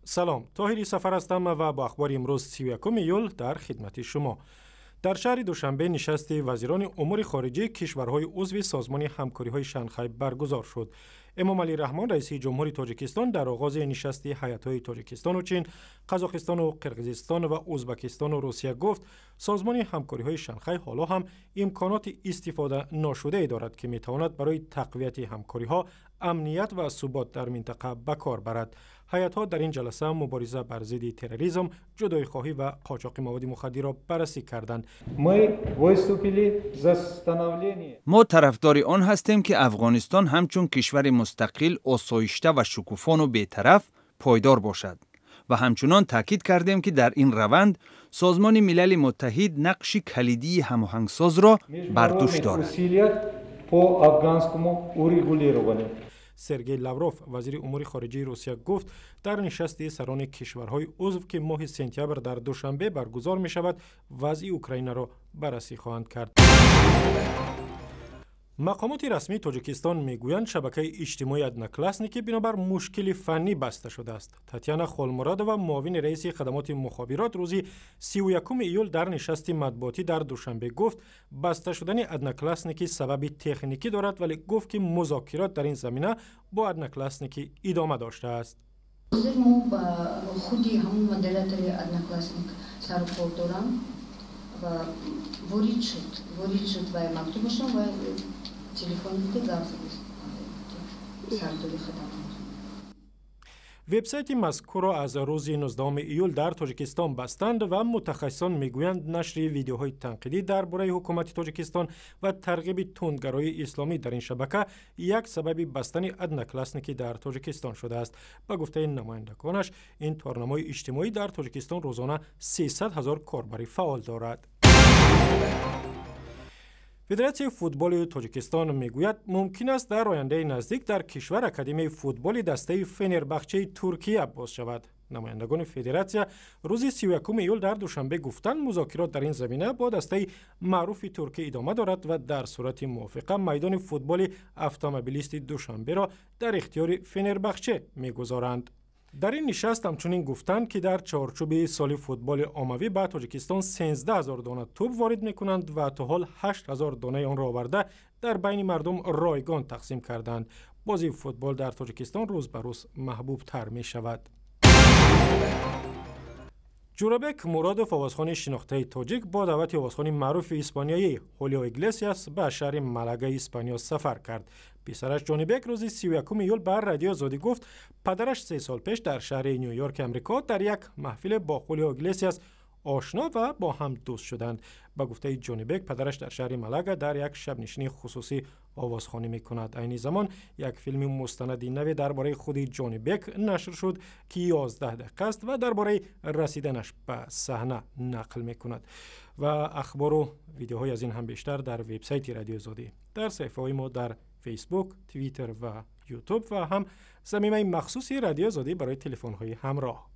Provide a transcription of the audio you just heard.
سلام، طاهری سفر هستم و با اخبار امروز 31 ایول در خدمت شما. در شهر دوشنبه نشست وزیران امور خارجه کشورهای عضو سازمان همکاری‌های شانگهای برگزار شد. امامعلی رحمان رئیس جمهوری تاجیکستان در آغاز نشست هیئت‌های تاجیکستان و چین، قزاقستان و قرقیزستان و ازبکستان و روسیه گفت سازمان همکاری‌های شانگهای حالا هم امکانات استفاده ناشده دارد که می‌تواند برای تقویت همکاری‌ها، امنیت و ثبات در منطقه به کار برد. هیئت‌ها در این جلسه مبارزه بر ضد تروریسم، جدایی‌خواهی و قاچاق مواد مخدر را بررسی کردند. ما طرفدار آن هستیم که افغانستان همچون کشور مستقل، آسایشته و شکوفان و بی‌طرف پایدار باشد و همچنان تاکید کردیم که در این روند سازمان ملل متحد نقش کلیدی هماهنگساز را بر دوش دارد. سرگئی لاوروف وزیر امور خارجه روسیه گفت در نشست سران کشورهای عضو که ماه سپتامبر در دوشنبه برگزار می شود وضع اوکراین را بررسی خواهند کرد. مقامات رسمی تاجیکستان میگویند شبکه اجتماعی ادناکلاسنیکی بنابر مشکل فنی بسته شده است. تاتیانا خولمراد و معاون رئیس خدمات مخابرات روزی 31 ایول در نشست مطبوعاتی در دوشنبه گفت بسته شدن ادناکلاسنیکی سبب تکنیکی دارد، ولی گفت که مذاکرات در این زمینه با ادناکلاسنیکی ادامه داشته است. ما با خودی همون مدیریتور ادناکلاسنیک سر و کار دارم و وارد شد و مکتوبشون و تلفن که زنگ سرداری خدمات. وبسایت مذکور را از روز 19 ایول در تاجیکستان بستند و متخصصان میگویند نشر ویدیوهای تنقیدی درباره حکومت تاجیکستان و ترغیب تندگرایی اسلامی در این شبکه یک سبب بستن ادناکلاسنیکی در تاجیکستان شده است. به گفته نمایندگانش این تارنمای اجتماعی در تاجیکستان روزانه 300,000 کاربر فعال دارد. فدراسیون فوتبال تاجیکستان میگوید ممکن است در آینده نزدیک در کشور اکادمی فوتبال دسته فنربخچه ترکیه باز شود. نمایندگان فدراسیون روز 31 ایول در دوشنبه گفتند مذاکرات در این زمینه با دسته معروف ترکیه ادامه دارد و در صورت موافقه میدان فوتبال اتومبیلیست دوشنبه را در اختیار فنربخچه میگذارند. در این نشست همچنین گفتند که در چارچوب سال فوتبال عمومی به تاجیکستان 13,000 دانه توپ وارد میکنند و تا حال 8,000 دانه آن را آورده در بین مردم رایگان تقسیم کردند. بازی فوتبال در تاجیکستان روز به روز محبوب تر می شود. جورابک مرادوف آوازخوان شناخته تاجیک با دعوت آوازخوان معروف اسپانیایی خولیو ایگلسیاس به شهر مالاگا اسپانیا سفر کرد. پسرش جانی بک روز 31 ایول بر رادیو آزادی گفت پدرش 3 سال پیش در شهر نیویورک امریکا در یک محفل با خولیو ایگلسیاس آشنا و با هم دوست شدند. با گفته جانی بک پدرش در شهر مالاگا در یک شب نشینی خصوصی آوازخوانی میکند. این زمان یک فیلم مستندی نوی درباره خود جانی بک نشر شد که 11 دقیقه است و درباره رسیدنش به صحنه نقل میکند. و اخبار و ویدیوهای از این هم بیشتر در وبسایت رادیو آزادی، در صفحه‌های ما در فیسبوک، توییتر و یوتیوب و هم صمیمه مخصوصی رادیو آزادی برای تلفن‌های همراه.